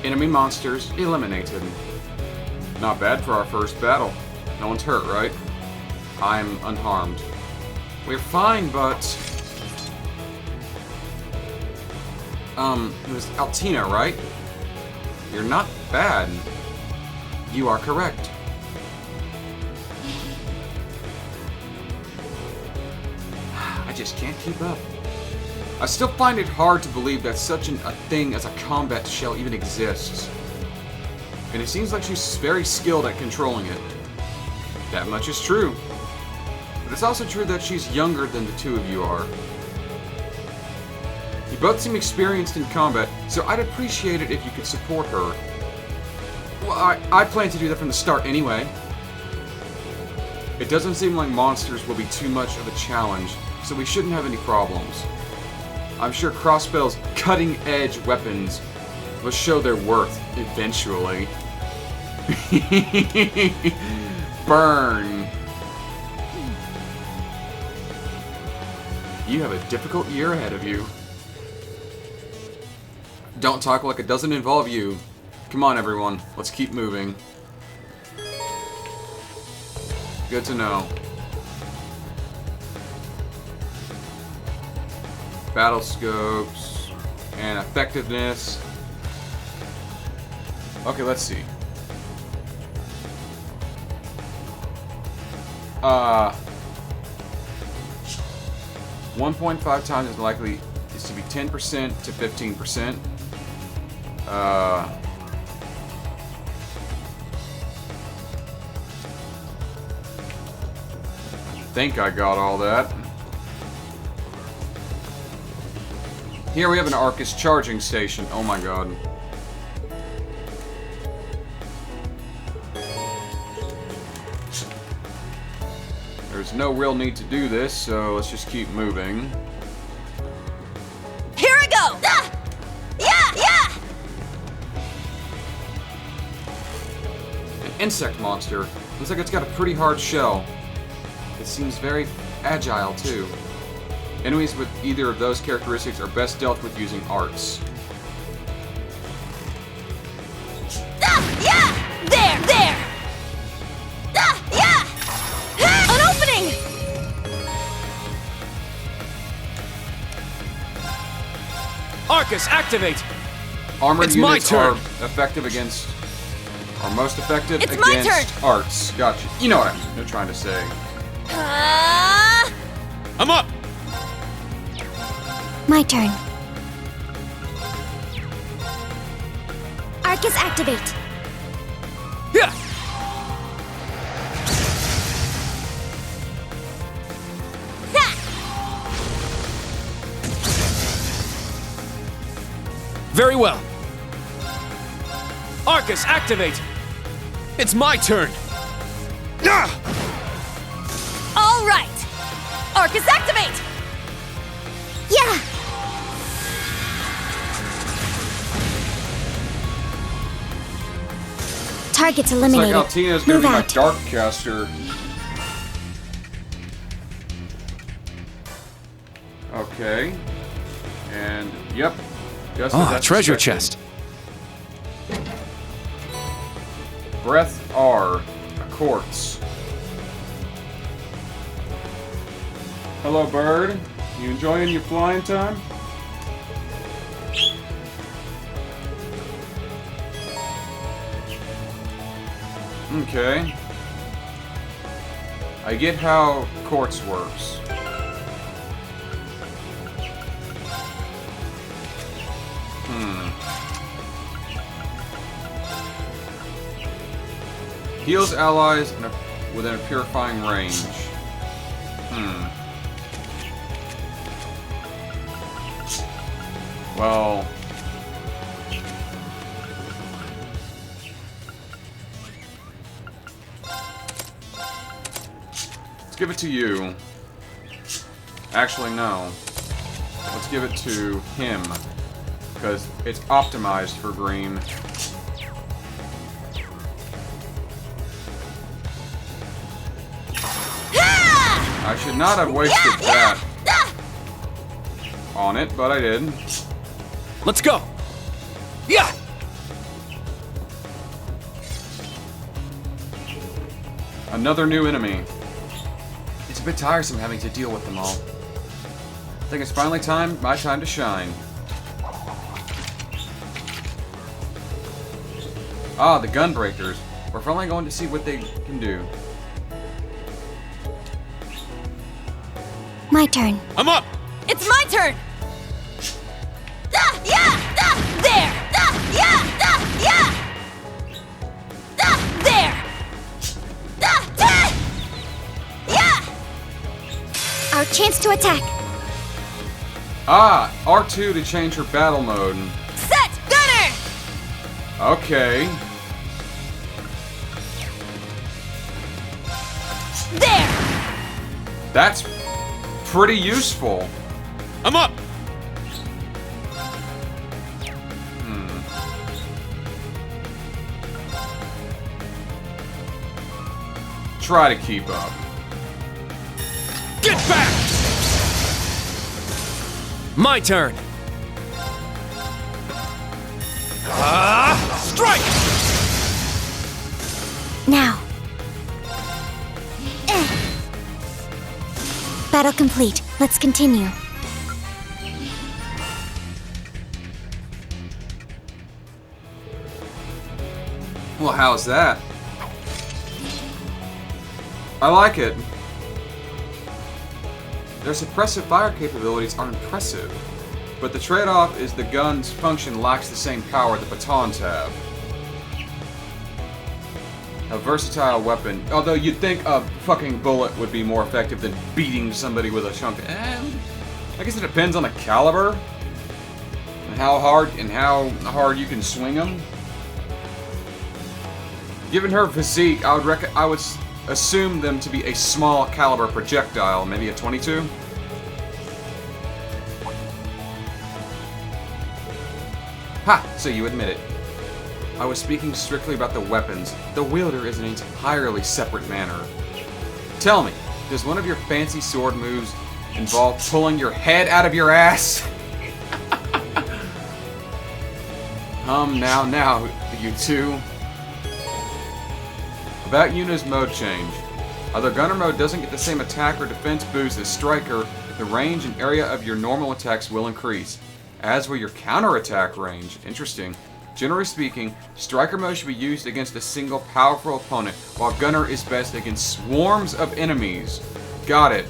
Enemy monsters eliminated. Not bad for our first battle. No one's hurt, right? I'm unharmed. We're fine, but... it was Altina, right? You're not bad. You are correct. I just can't keep up. I still find it hard to believe that such a thing as a combat shell even exists. And it seems like she's very skilled at controlling it. That much is true. But it's also true that she's younger than the two of you are. You both seem experienced in combat, so I'd appreciate it if you could support her. Well, I plan to do that from the start anyway. It doesn't seem like monsters will be too much of a challenge, so we shouldn't have any problems. I'm sure Crossbell's cutting-edge weapons will show their worth eventually. Burn. You have a difficult year ahead of you. Don't talk like it doesn't involve you. Come on, everyone. Let's keep moving. Good to know. Battle scopes and effectiveness. Okay, let's see. 1.5 times as likely is to be 10% to 15%. I think I got all that. Here we have an Arcus charging station. Oh my god. There's no real need to do this, so let's just keep moving. Here I go! Ah! Yeah! An insect monster. Looks like it's got a pretty hard shell. It seems very agile, too. Enemies with either of those characteristics are best dealt with using arts. Ah! Yeah! There! Ah! Yeah! Ah! An opening! Arcus, activate! Armored It's my units turn. are effective against... are most effective It's my against turn. arts. Gotcha. You know what I'm trying to say. I'm up! My turn. Arcus activate. Yeah! Very well. Arcus, activate! It's my turn! Ah! All right! Arcus activate! Yeah! Targets It's like eliminated. Altina's gonna Move be my out. dark caster. Okay. And, yep. Just as I treasure suspected. chest. Breath R. A quartz. Hello, bird. You enjoying your flying time? Okay. I get how quartz works. Heals allies within a purifying range. Well... let's give it to you. Actually, no. Let's give it to him. Because it's optimized for green. I should not have wasted that on it, but I did. Let's go! Yeah! Another new enemy. It's a bit tiresome having to deal with them all. I think it's finally my time to shine. Ah, the Gunbreakers. We're finally going to see what they can do. My turn. I'm up! It's my turn! There! There! Our chance to attack. Ah, R2 to change her battle mode. Set! Gunner! Okay. There! That's pretty useful. I'm up! Try to keep up. Get back! My turn. Strike! Now. Battle complete. Let's continue. Well, how's that? I like it. Their suppressive fire capabilities are impressive, but the trade-off is the gun's function lacks the same power the batons have. A versatile weapon, although you'd think a fucking bullet would be more effective than beating somebody with a chunk. I guess it depends on the caliber and how hard you can swing them. Given her physique, I would assume them to be a small caliber projectile, maybe a 22. Ha! So you admit it. I was speaking strictly about the weapons. The wielder is an entirely separate matter. Tell me, does one of your fancy sword moves involve pulling your head out of your ass? Now, you two. About Yuna's mode change. Although Gunner mode doesn't get the same attack or defense boost as Striker, the range and area of your normal attacks will increase, as will your counterattack range. Interesting. Generally speaking, Striker mode should be used against a single powerful opponent, while Gunner is best against swarms of enemies. Got it.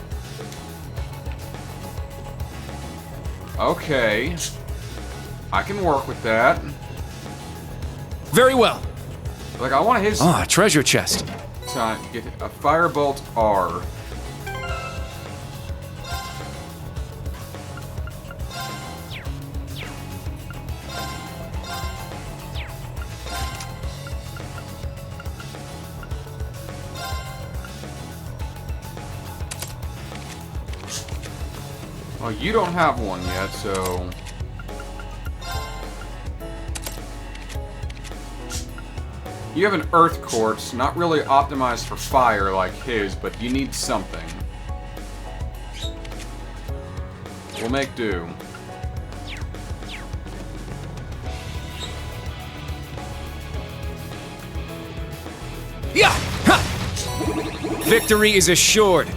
Okay. I can work with that. Very well. Like, I want his... Ah, treasure chest. Time to get a Firebolt R. Well, you don't have one yet, so... You have an Earth Quartz, not really optimized for fire like his, but you need something. We'll make do. Yeah! Ha! Victory is assured.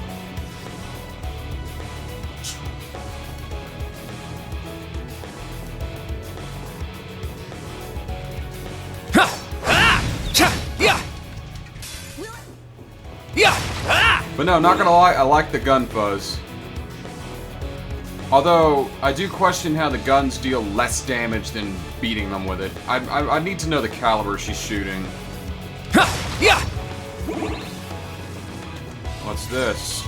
But no, not gonna lie, I like the gun fuzz. Although, I do question how the guns deal less damage than beating them with it. I need to know the caliber she's shooting. What's this?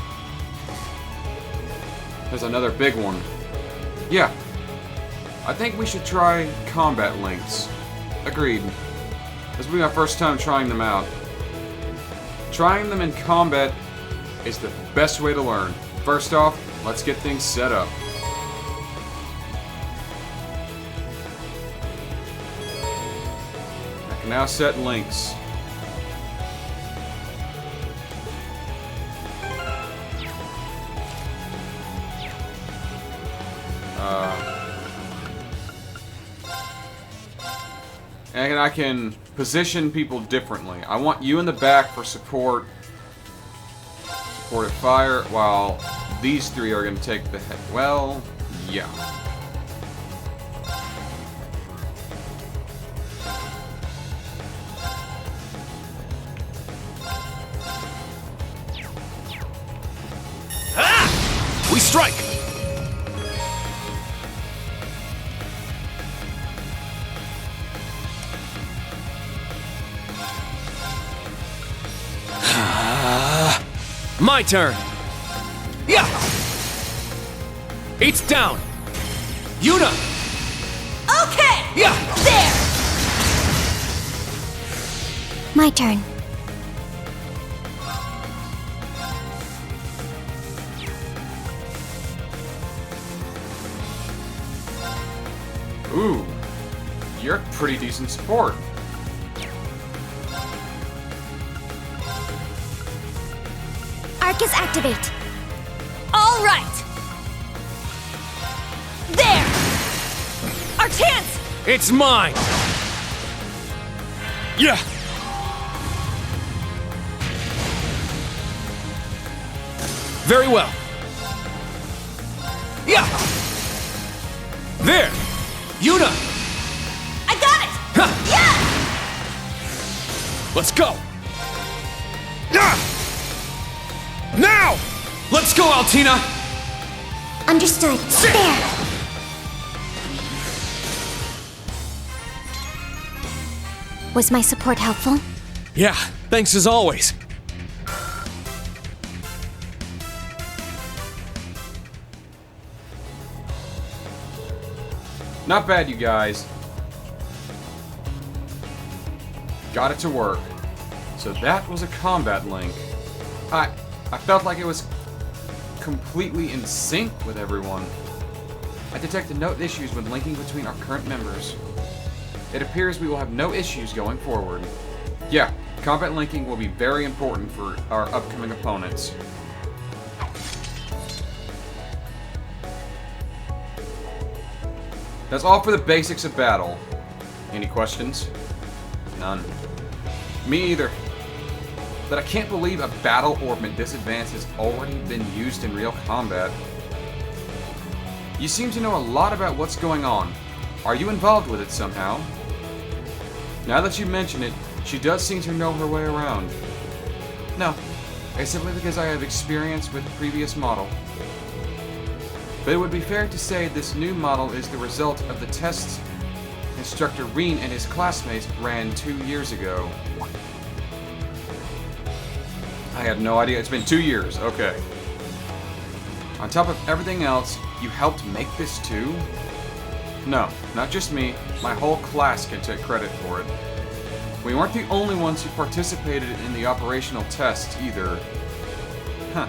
There's another big one. Yeah. I think we should try combat links. Agreed. This will be my first time trying them out. Trying them in combat is the best way to learn. First off, let's get things set up. I can now set links. And I can position people differently. I want you in the back for support, supportive fire, while these three are going to take the head. Well, yeah. We strike! My turn! Yeah! It's down! Yuna! Okay! Yeah! There! My turn. Ooh, you're pretty decent support. Arcus activate. All right! There! Our chance! It's mine! Yeah! Very well. Yeah! There! Yuna! I got it! Ha! Yeah! Let's go! Yeah! Now! Let's go, Altina! Understood. There. Was my support helpful? Yeah, thanks as always. Not bad, you guys. Got it to work. So that was a combat link. I felt like it was completely in sync with everyone. I detected no issues when linking between our current members. It appears we will have no issues going forward. Yeah, combat linking will be very important for our upcoming opponents. That's all for the basics of battle. Any questions? None. Me either. But I can't believe a battle orbment this advanced has already been used in real combat. You seem to know a lot about what's going on. Are you involved with it somehow? Now that you mention it, she does seem to know her way around. No, it's simply because I have experience with the previous model. But it would be fair to say this new model is the result of the tests Instructor Reen and his classmates ran 2 years ago. I had no idea. It's been 2 years. Okay. On top of everything else, you helped make this too? No, not just me. My whole class can take credit for it. We weren't the only ones who participated in the operational tests either. Huh.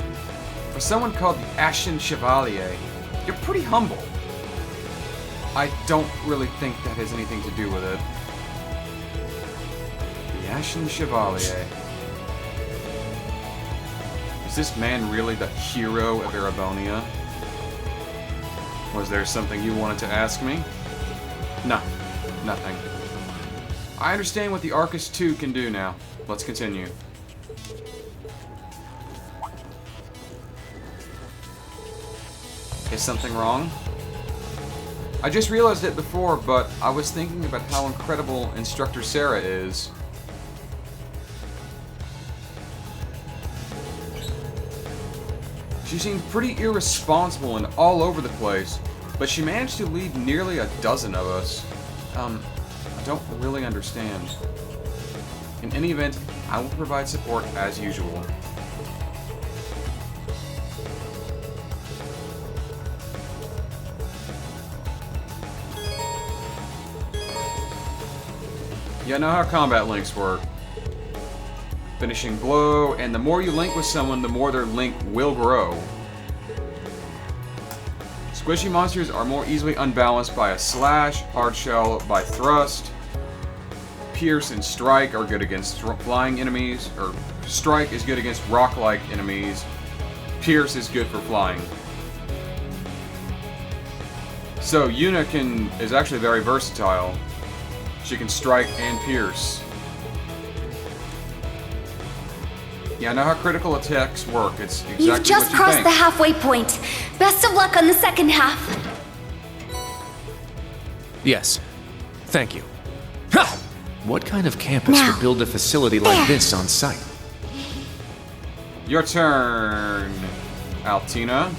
For someone called the Ashen Chevalier, you're pretty humble. I don't really think that has anything to do with it. The Ashen Chevalier. Is this man really the hero of Erebonia? Was there something you wanted to ask me? No, nothing. I understand what the Arcus 2 can do now. Let's continue. Is something wrong? I just realized it before, but I was thinking about how incredible Instructor Sarah is. She seemed pretty irresponsible and all over the place, but she managed to lead nearly a dozen of us. I don't really understand. In any event, I will provide support as usual. Yeah, I know how combat links work. Finishing blow, and the more you link with someone, the more their link will grow. Squishy monsters are more easily unbalanced by a slash, hard shell by thrust. Pierce and strike are good against flying enemies, or strike is good against rock-like enemies. Pierce is good for flying. So Yuna is actually very versatile. She can strike and pierce. Yeah, I know how critical attacks work. It's exactly You've just what you crossed think. the halfway point. Best of luck on the second half. Yes. Thank you. Ha! What kind of campus Now. would build a facility like There. this on site? Your turn, Altina.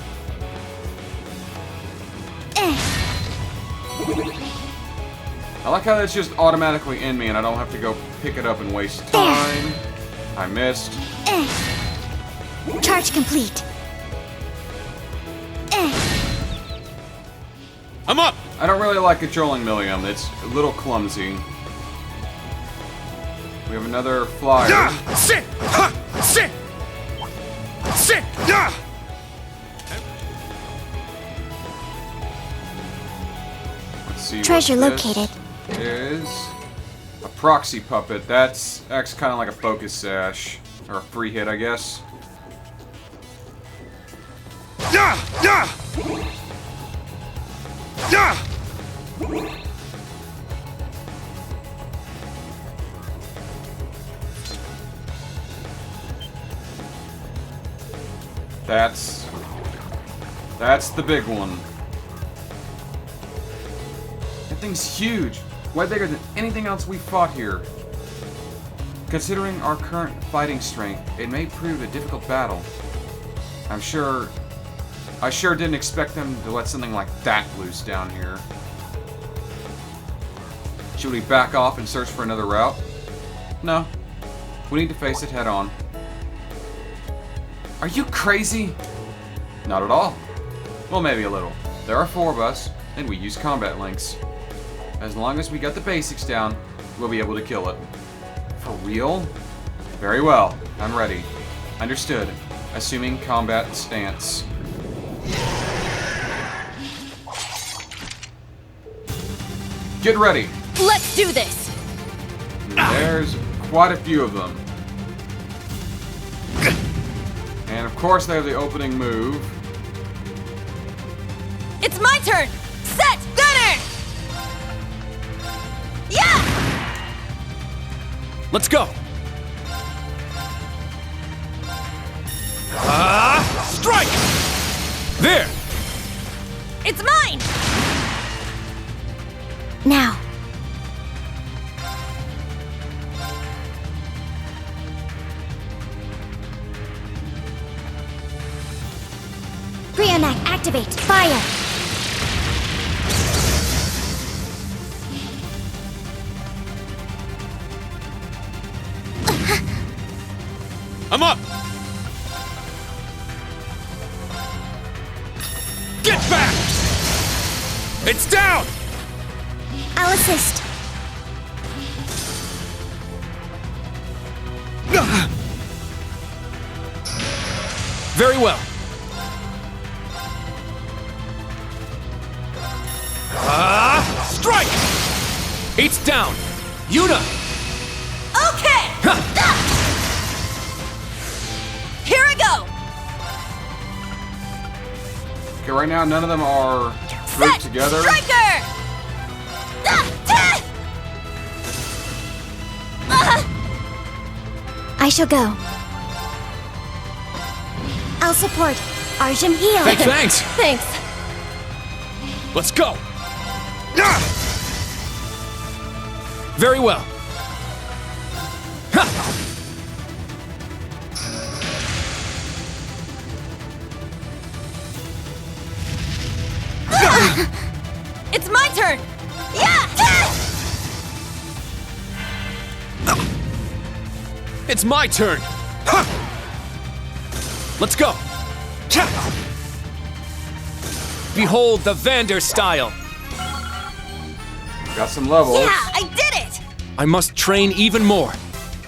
I like how that's just automatically in me and I don't have to go pick it up and waste time. I missed. Charge complete. I'm up! I don't really like controlling Millium. It's a little clumsy. We have another flyer. Yeah! Sit! Ha! Sit! Sit! Yeah! Let's see. Treasure what this located. Is a proxy puppet. That's acts kind of like a focus sash or a free hit, I guess. Yeah! Yeah! Yeah! That's the big one. That thing's huge. Way bigger than anything else we fought here. Considering our current fighting strength, it may prove a difficult battle. I sure didn't expect them to let something like that loose down here. Should we back off and search for another route? No. We need to face it head on. Are you crazy? Not at all. Well, maybe a little. There are 4 of us, and we use combat links. As long as we got the basics down, we'll be able to kill it. For real? Very well. I'm ready. Understood. Assuming combat stance. Get ready. Let's do this! There's quite a few of them. And of course they have the opening move. It's my turn! Set! Gunner! Yeah! Let's go! Strike! There! It's mine! Now. Brionac, activate. Fire. I'm up! Get back! It's down! I'll assist. Very well. Strike! It's down! Yuna! Okay! Here I go! Okay, right now none of them are grouped Set! together. Striker! I shall go. I'll support. Arjun heal. Hey, thanks! Thanks. Let's go! Very well. It's my turn! Yeah! It's my turn! Let's go! Behold the Vander style! Got some levels. Yeah, I did it! I must train even more.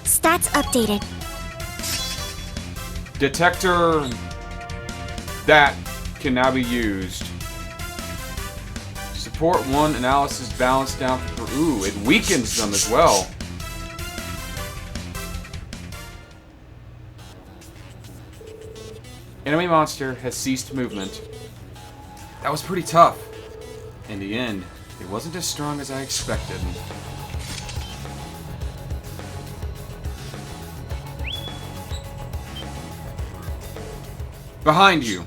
Stats updated. Detector that can now be used. Support 1 analysis balance down for ooh, it weakens them as well. Enemy monster has ceased movement. That was pretty tough. In the end, it wasn't as strong as I expected. Behind you.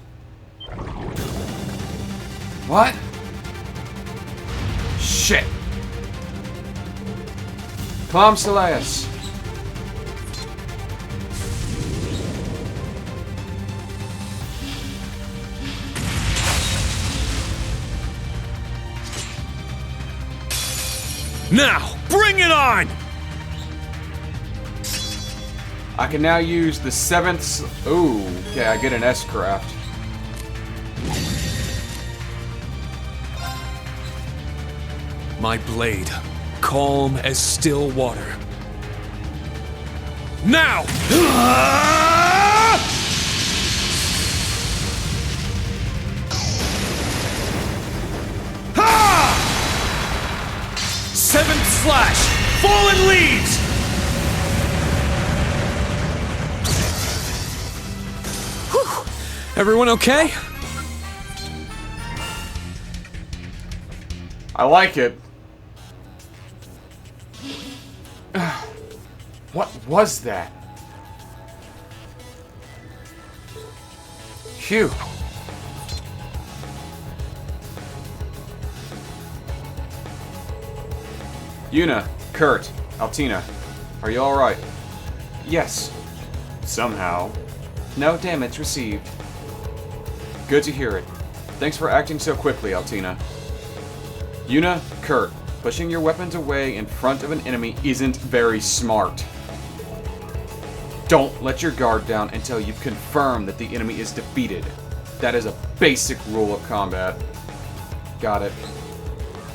What? Shit. Clam Soleus. Now, bring it on! I can now use the 7th... Ooh, okay, I get an S-craft. My blade, calm as still water. Now! Seventh slash! Fallen leaves! Whew. Everyone okay? I like it. What was that? Phew. Yuna, Kurt, Altina, are you alright? Yes. Somehow. No damage received. Good to hear it. Thanks for acting so quickly, Altina. Yuna, Kurt, pushing your weapons away in front of an enemy isn't very smart. Don't let your guard down until you've confirmed that the enemy is defeated. That is a basic rule of combat. Got it.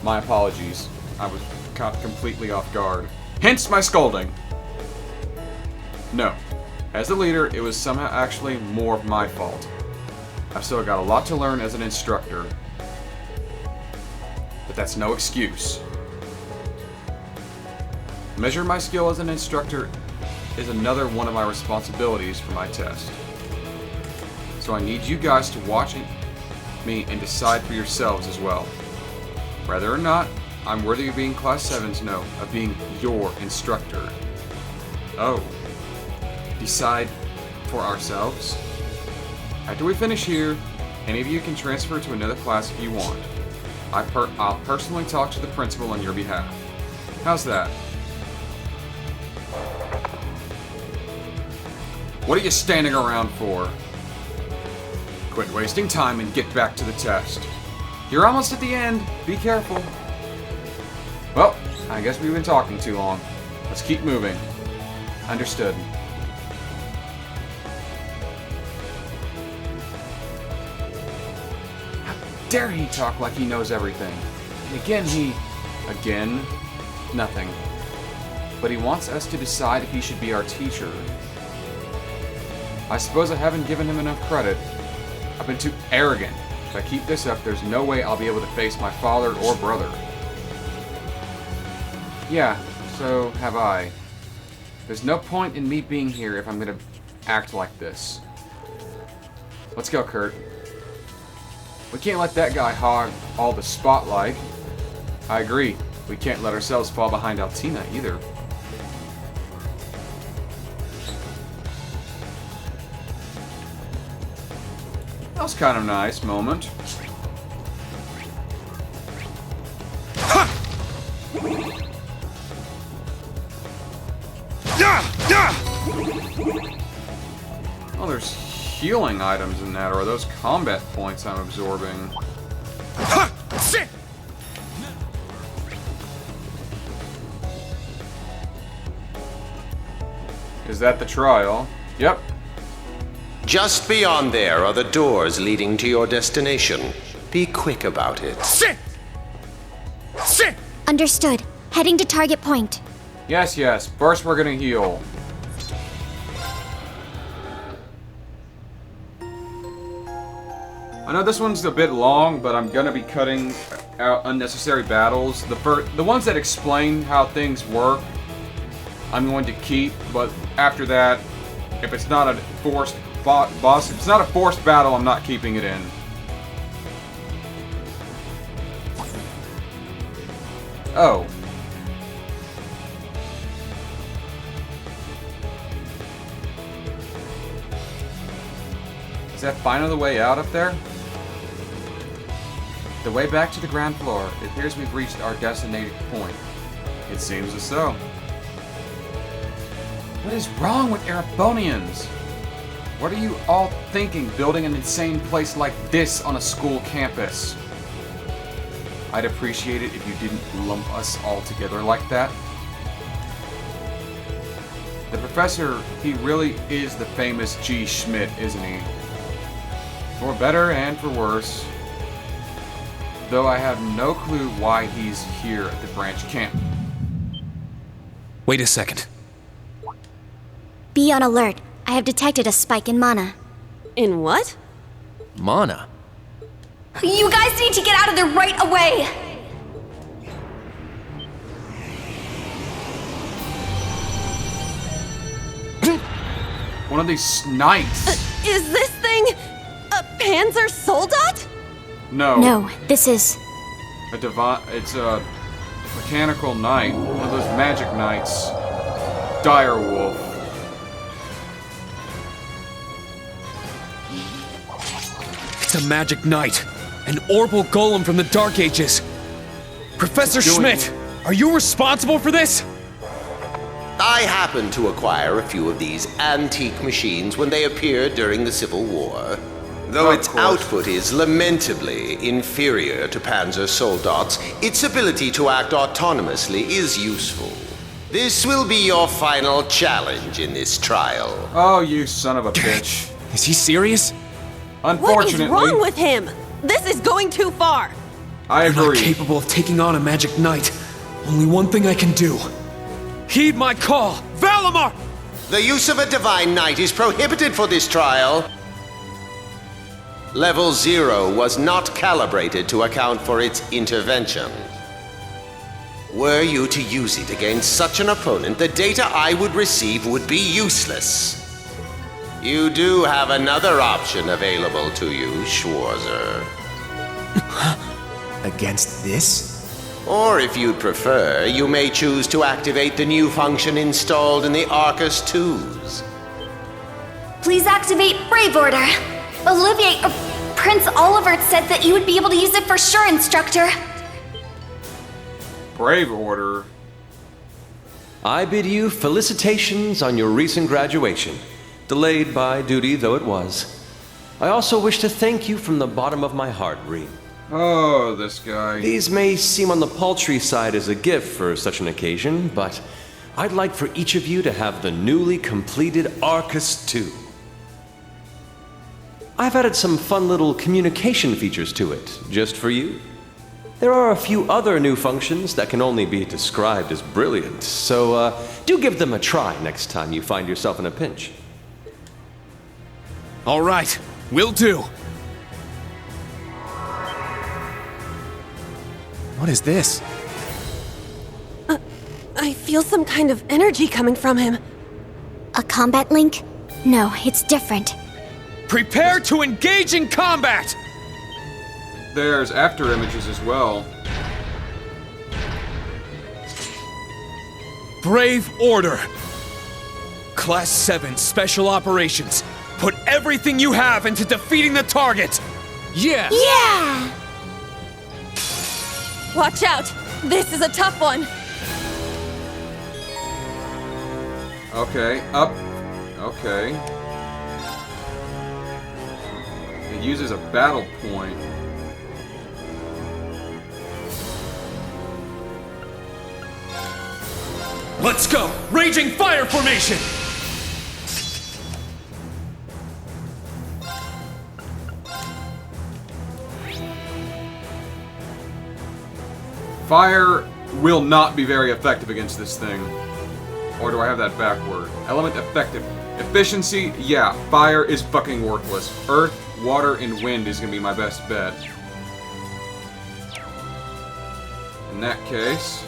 My apologies. I was caught completely off guard. Hence my scolding. No. As the leader, it was somehow actually more of my fault. I've still got a lot to learn as an instructor. But that's no excuse. Measure my skill as an instructor is another one of my responsibilities for my test. So I need you guys to watch me and decide for yourselves as well. Whether or not I'm worthy of being Class 7's, no, of being your instructor. Oh. Decide for ourselves? After we finish here, any of you can transfer to another class if you want. I'll personally talk to the principal on your behalf. How's that? What are you standing around for? Quit wasting time and get back to the test. You're almost at the end. Be careful. Well, I guess we've been talking too long. Let's keep moving. Understood. How dare he talk like he knows everything? And again, Again, nothing. But he wants us to decide if he should be our teacher. I suppose I haven't given him enough credit. I've been too arrogant. If I keep this up, there's no way I'll be able to face my father or brother. Yeah, so have I. There's no point in me being here if I'm gonna act like this. Let's go, Kurt. We can't let that guy hog all the spotlight. I agree. We can't let ourselves fall behind Altina either. That was kind of a nice moment. Oh, there's healing items in that, or are those combat points I'm absorbing? Is that the trial? Yep. Just beyond there are the doors leading to your destination. Be quick about it. Understood. Heading to target point. Yes, yes. First we're gonna heal. I know this one's a bit long, but I'm gonna be cutting out unnecessary battles. The ones that explain how things work, I'm going to keep, but after that, if it's not a forced boss, if it's not a forced battle, I'm not keeping it in. Oh. Is that finally the way out up there? The way back to the ground floor. It appears we've reached our designated point. It seems as so. What is wrong with Erebonians? What are you all thinking, building an insane place like this on a school campus? I'd appreciate it if you didn't lump us all together like that. The professor, he really is the famous G. Schmidt, isn't he? For better and for worse. Though I have no clue why he's here at the branch camp. Wait a second. Be on alert. I have detected a spike in mana. In what? Mana? You guys need to get out of there right away! One of these knights. Is this thing a Panzer Soldat? No. No, this is... It's a mechanical knight. One of those magic knights. Dire Wolf. It's a magic knight. An orbal golem from the Dark Ages. Professor Schmidt, are you responsible for this? I happened to acquire a few of these antique machines when they appeared during the Civil War. Though Of its course. output is lamentably inferior to Panzer Soldat's, its ability to act autonomously is useful. This will be your final challenge in this trial. Oh, you son of a bitch. Is he serious? What is Unfortunately, wrong with him? This is going too far. I I'm not agree. capable of taking on a magic knight. Only one thing I can do. Heed my call! Valimar! The use of a Divine Knight is prohibited for this trial. Level 0 was not calibrated to account for its intervention. Were you to use it against such an opponent, the data I would receive would be useless. You do have another option available to you, Schwarzer. Against this? Or if you'd prefer, you may choose to activate the new function installed in the Arcus 2s. Please activate Brave Order. Olivier, Prince Oliver said that you would be able to use it for sure, Instructor. Brave Order. I bid you felicitations on your recent graduation, delayed by duty though it was. I also wish to thank you from the bottom of my heart, Reed. Oh, this guy. These may seem on the paltry side as a gift for such an occasion, but I'd like for each of you to have the newly completed Arcus 2. I've added some fun little communication features to it, just for you. There are a few other new functions that can only be described as brilliant, so do give them a try next time you find yourself in a pinch. All right, will do. What is this? I feel some kind of energy coming from him. A combat link? No, it's different. Prepare to engage in combat! There's after images as well. Brave Order. Class 7 Special Operations. Put everything you have into defeating the target! Yeah! Yeah! Watch out! This is a tough one. Okay, up. Okay. It uses a battle point. Let's go! Raging Fire Formation! Fire will not be very effective against this thing. Or do I have that backward? Element effective. Efficiency, yeah, fire is fucking worthless. Earth, water, and wind is gonna be my best bet. In that case,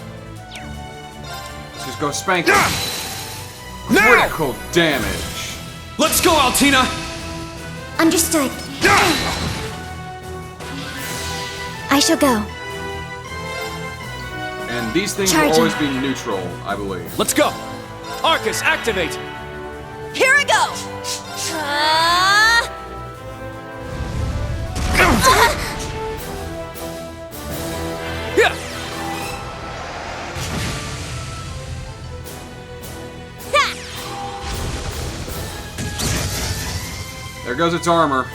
let's just go spank it. Now! Critical damage. Let's go, Altina! Understood. I shall go. And these things Charging. will always be neutral, I believe. Let's go! Arcus, activate! Here I go! Yeah. There goes its armor.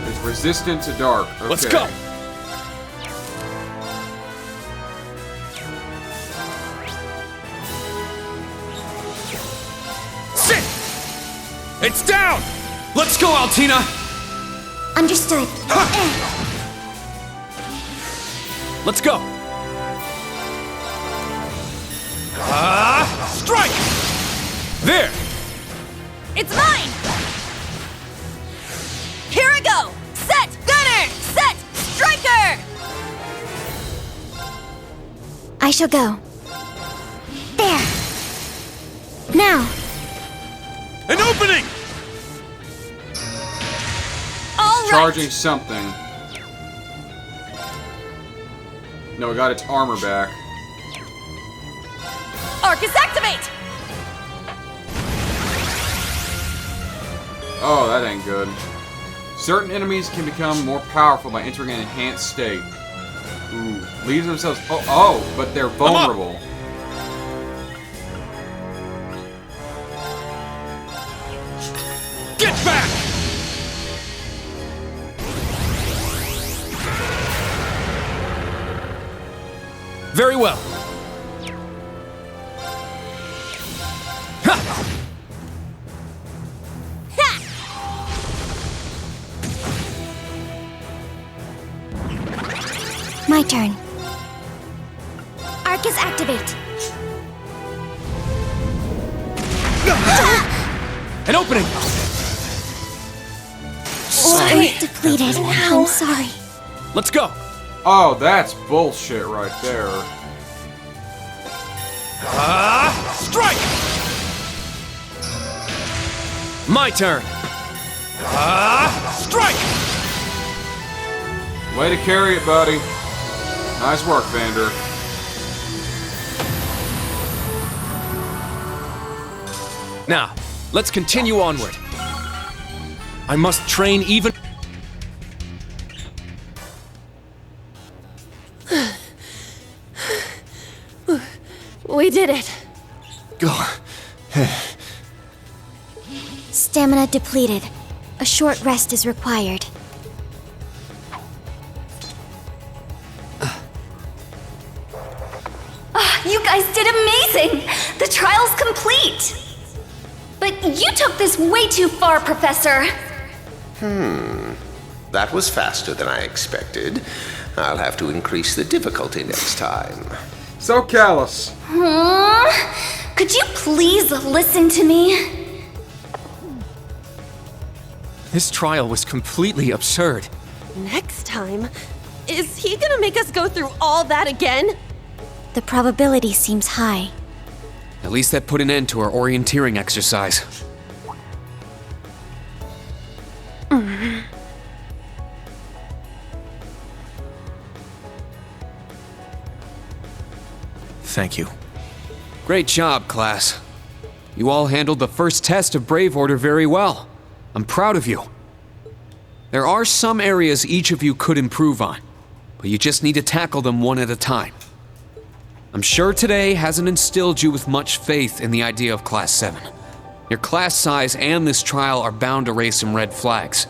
It's resistant to dark. Okay. Let's go. Sit. It's down. Let's go, Altina. Understood. Let's go. Strike! There! It's mine! Here I go! Set! Gunner! Set! Striker! I shall go. There. Now. An opening! All right! Charging something. No, it got its armor back. Arcus activate! Oh, that ain't good. Certain enemies can become more powerful by entering an enhanced state. Ooh, leaves themselves. Oh, but they're vulnerable. Get back! Very well. My turn. Arcus activate. An opening! Spirit depleted. I'm sorry. Let's go! Oh, that's bullshit right there. Strike! My turn! Strike! Way to carry it, buddy. Nice work, Vander. Now, let's continue onward. I must train even... We did it. Go. Stamina depleted. A short rest is required. You guys did amazing! The trial's complete! But you took this way too far, Professor! That was faster than I expected. I'll have to increase the difficulty next time. So callous. Could you please listen to me? This trial was completely absurd. Next time? Is he gonna make us go through all that again? The probability seems high. At least that put an end to our orienteering exercise. Thank you. Great job, class. You all handled the first test of Brave Order very well. I'm proud of you. There are some areas each of you could improve on, but you just need to tackle them one at a time. I'm sure today hasn't instilled you with much faith in the idea of Class 7. Your class size and this trial are bound to raise some red flags.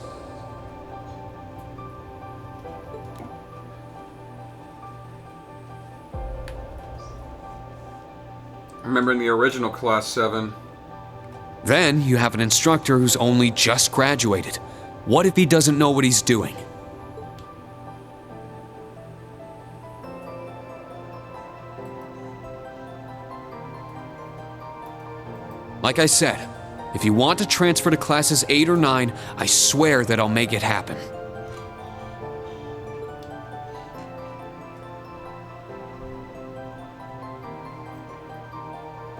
Remember in the original Class 7. Then you have an instructor who's only just graduated. What if he doesn't know what he's doing? Like I said, if you want to transfer to classes 8 or 9, I swear that I'll make it happen.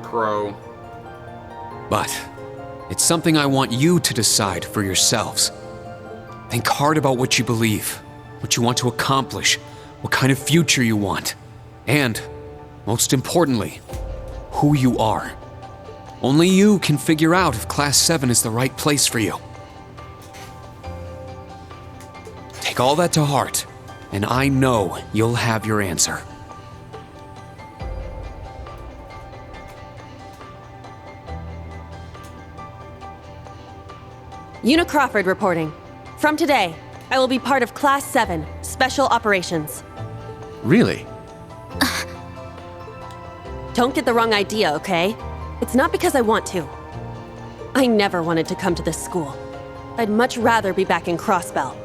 Crow. But it's something I want you to decide for yourselves. Think hard about what you believe, what you want to accomplish, what kind of future you want, and, most importantly, who you are. Only you can figure out if Class 7 is the right place for you. Take all that to heart, and I know you'll have your answer. Una Crawford reporting. From today, I will be part of Class 7, Special Operations. Really? Don't get the wrong idea, okay? It's not because I want to. I never wanted to come to this school. I'd much rather be back in Crossbell.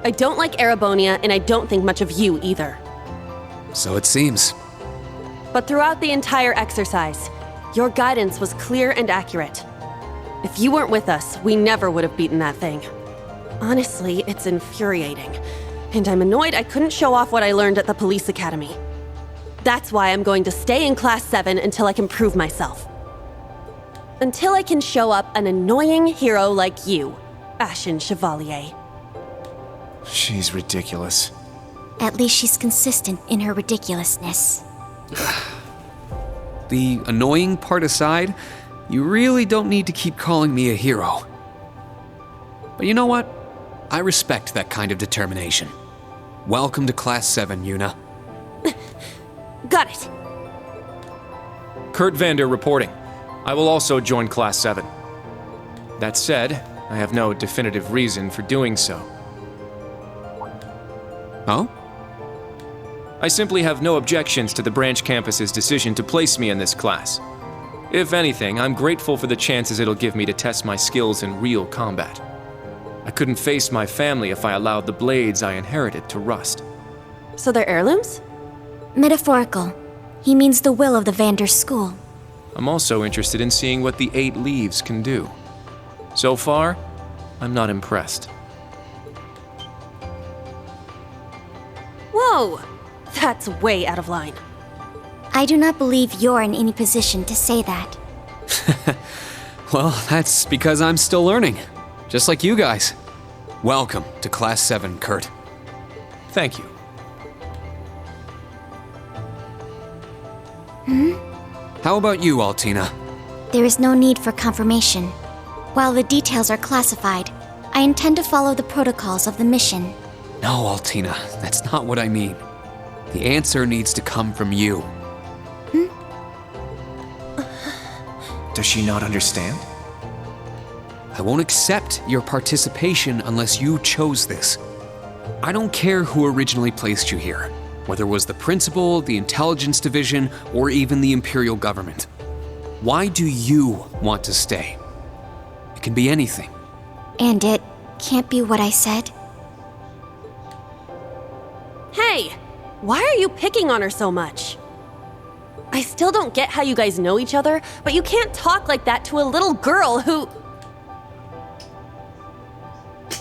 I don't like Erebonia, and I don't think much of you either. So it seems. But throughout the entire exercise, your guidance was clear and accurate. If you weren't with us, we never would have beaten that thing. Honestly, it's infuriating. And I'm annoyed I couldn't show off what I learned at the police academy. That's why I'm going to stay in Class 7 until I can prove myself. Until I can show up an annoying hero like you, Ashen Chevalier. She's ridiculous. At least she's consistent in her ridiculousness. The annoying part aside, you really don't need to keep calling me a hero. But you know what? I respect that kind of determination. Welcome to Class 7, Una. Got it. Kurt Vander reporting. I will also join Class 7. That said, I have no definitive reason for doing so. Oh? I simply have no objections to the branch campus's decision to place me in this class. If anything, I'm grateful for the chances it'll give me to test my skills in real combat. I couldn't face my family if I allowed the blades I inherited to rust. So they're heirlooms? Metaphorical. He means the will of the Vander school. I'm also interested in seeing what the 8 leaves can do. So far, I'm not impressed. Whoa! That's way out of line. I do not believe you're in any position to say that. Well, that's because I'm still learning. Just like you guys. Welcome to Class 7, Kurt. Thank you. How about you, Altina? There is no need for confirmation. While the details are classified, I intend to follow the protocols of the mission. No, Altina, that's not what I mean. The answer needs to come from you. Does she not understand? I won't accept your participation unless you chose this. I don't care who originally placed you here, whether it was the principal, the intelligence division, or even the imperial government. Why do you want to stay? It can be anything. And it can't be what I said. Hey! Why are you picking on her so much? I still don't get how you guys know each other, but you can't talk like that to a little girl who...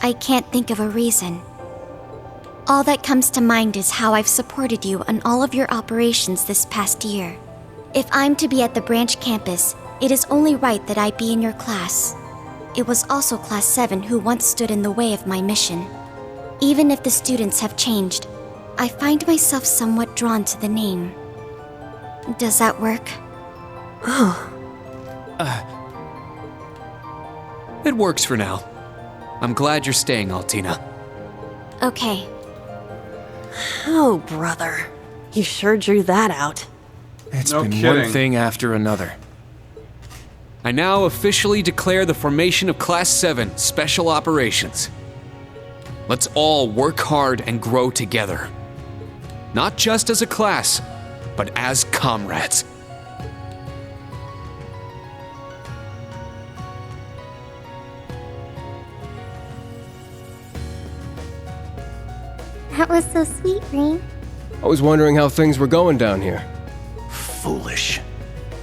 I can't think of a reason. All that comes to mind is how I've supported you on all of your operations this past year. If I'm to be at the branch campus, it is only right that I be in your class. It was also Class 7 who once stood in the way of my mission. Even if the students have changed, I find myself somewhat drawn to the name. Does that work? It works for now. I'm glad you're staying, Altina. Okay. Oh, brother. You sure drew that out. It's No been kidding. one thing after another. I now officially declare the formation of Class 7 Special Operations. Let's all work hard and grow together. Not just as a class, but as comrades. That was so sweet, Rain. I was wondering how things were going down here. Foolish.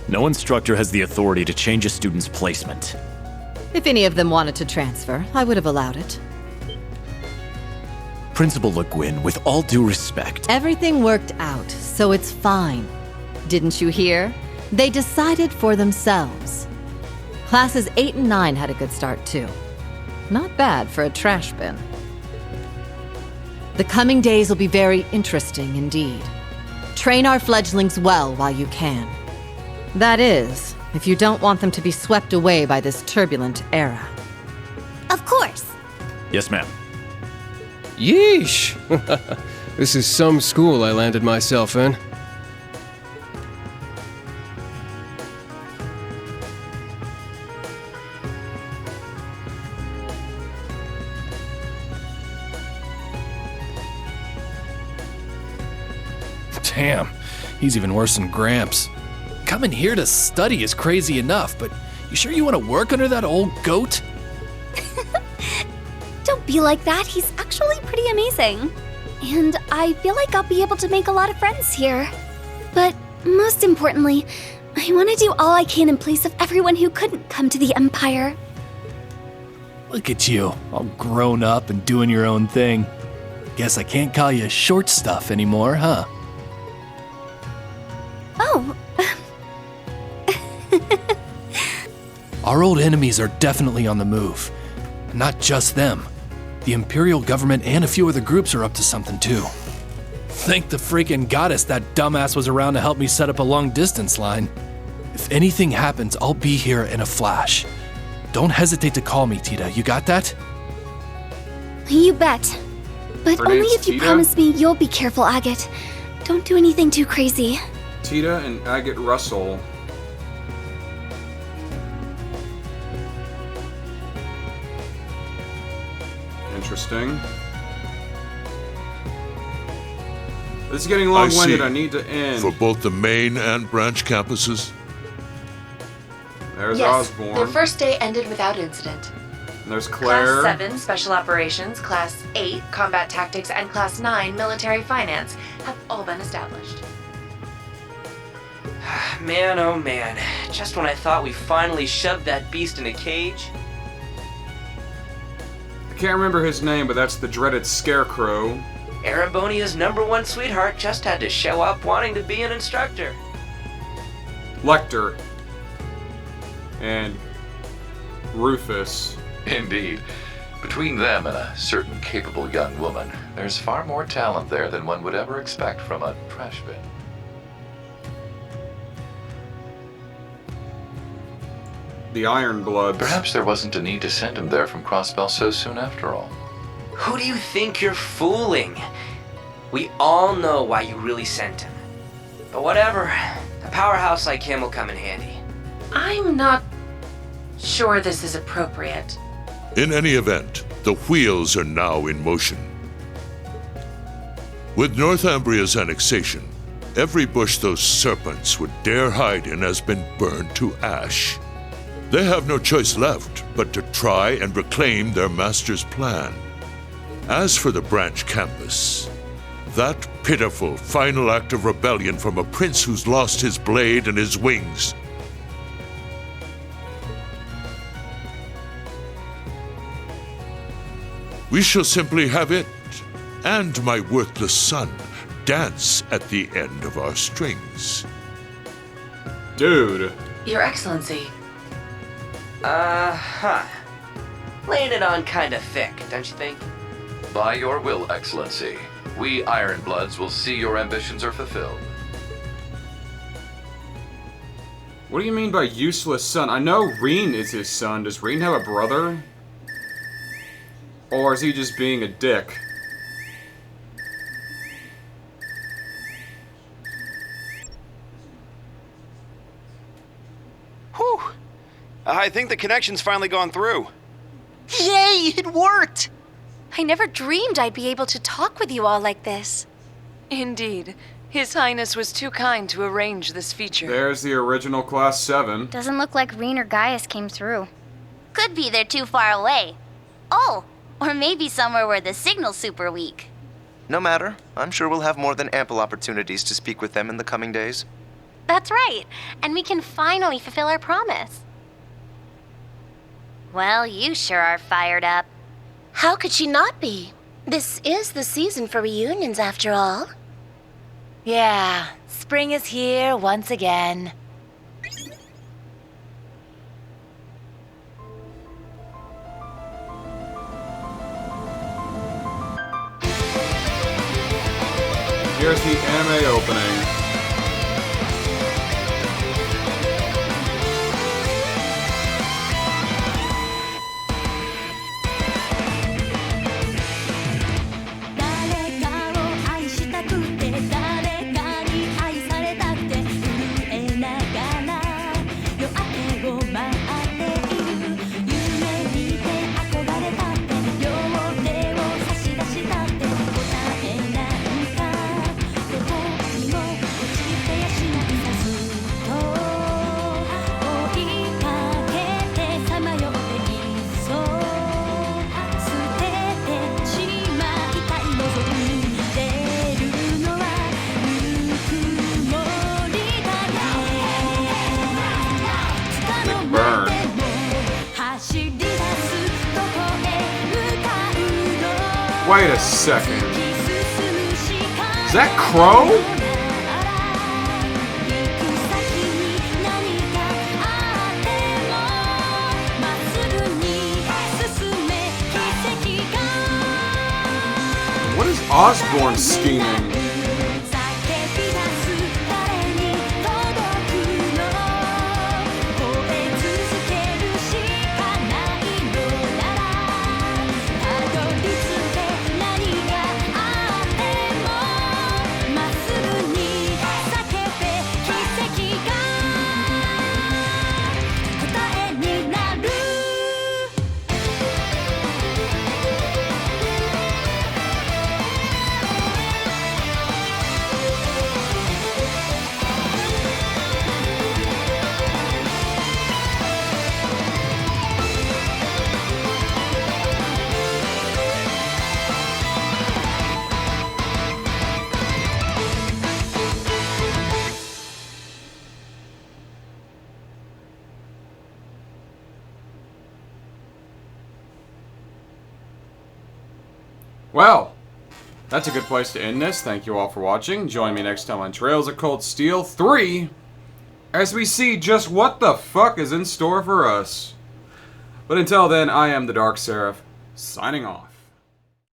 No instructor has the authority to change a student's placement. If any of them wanted to transfer, I would have allowed it. Principal Le Guin, with all due respect, Everything worked out, so it's fine. Didn't you hear? They decided for themselves. Classes 8 and 9 had a good start too. Not bad for a trash bin. The coming days will be very interesting indeed. Train our fledglings well while you can. That is, if you don't want them to be swept away by this turbulent era. Of course. Yes, ma'am. Yeesh! This is some school I landed myself in. Damn, he's even worse than Gramps. Coming here to study is crazy enough, but you sure you want to work under that old goat? Don't be like that. He's actually pretty amazing. And I feel like I'll be able to make a lot of friends here. But most importantly, I want to do all I can in place of everyone who couldn't come to the Empire. Look at you, all grown up and doing your own thing. Guess I can't call you short stuff anymore, huh? Oh. Our old enemies are definitely on the move. Not just them. The Imperial government and a few other groups are up to something too. Thank the freaking goddess that dumbass was around to help me set up a long-distance line. If anything happens, I'll be here in a flash. Don't hesitate to call me, Tita. You got that? You bet. But Her only name's if you Tita? promise me you'll be careful, Agate. Don't do anything too crazy. Tita and Agate Russell. Interesting. This is getting long-winded. see. I need to end. For both the main and branch campuses? There's Yes, Osborne. their first day ended without incident. And there's Claire. Class 7, Special Operations, Class 8, Combat Tactics, and Class 9, Military Finance, have all been established. Man, oh man. Just when I thought we finally shoved that beast in a cage. I can't remember his name, but that's the dreaded Scarecrow. Erebonia's #1 sweetheart just had to show up wanting to be an instructor. Lecter. And Rufus. Indeed. Between them and a certain capable young woman, there's far more talent there than one would ever expect from a trash bin. The Iron Bloods. Perhaps there wasn't a need to send him there from Crossbell so soon after all. Who do you think you're fooling? We all know why you really sent him. But whatever, a powerhouse like him will come in handy. I'm not sure this is appropriate. In any event, the wheels are now in motion. With Northumbria's annexation, every bush those serpents would dare hide in has been burned to ash. They have no choice left but to try and reclaim their master's plan. As for the branch campus, that pitiful final act of rebellion from a prince who's lost his blade and his wings. We shall simply have it, and my worthless son, dance at the end of our strings. Dude. Your Excellency. Laying it on kinda thick, don't you think? By your will, Excellency, we Ironbloods will see your ambitions are fulfilled. What do you mean by useless son? I know Reen is his son. Does Reen have a brother? Or is he just being a dick? Whew. I think the connection's finally gone through. Yay, it worked! I never dreamed I'd be able to talk with you all like this. Indeed. His Highness was too kind to arrange this feature. There's the original Class 7. Doesn't look like Reen or Gaius came through. Could be they're too far away. Oh, or maybe somewhere where the signal's super weak. No matter. I'm sure we'll have more than ample opportunities to speak with them in the coming days. That's right, and we can finally fulfill our promise. Well, you sure are fired up. How could she not be? This is the season for reunions, after all. Yeah, spring is here once again. Here's the anime opening. Wait a second. Is that Crow? What is Osborn scheming? Well, that's a good place to end this. Thank you all for watching. Join me next time on Trails of Cold Steel 3 as we see just what the fuck is in store for us. But until then, I am the Dark Seraph, signing off.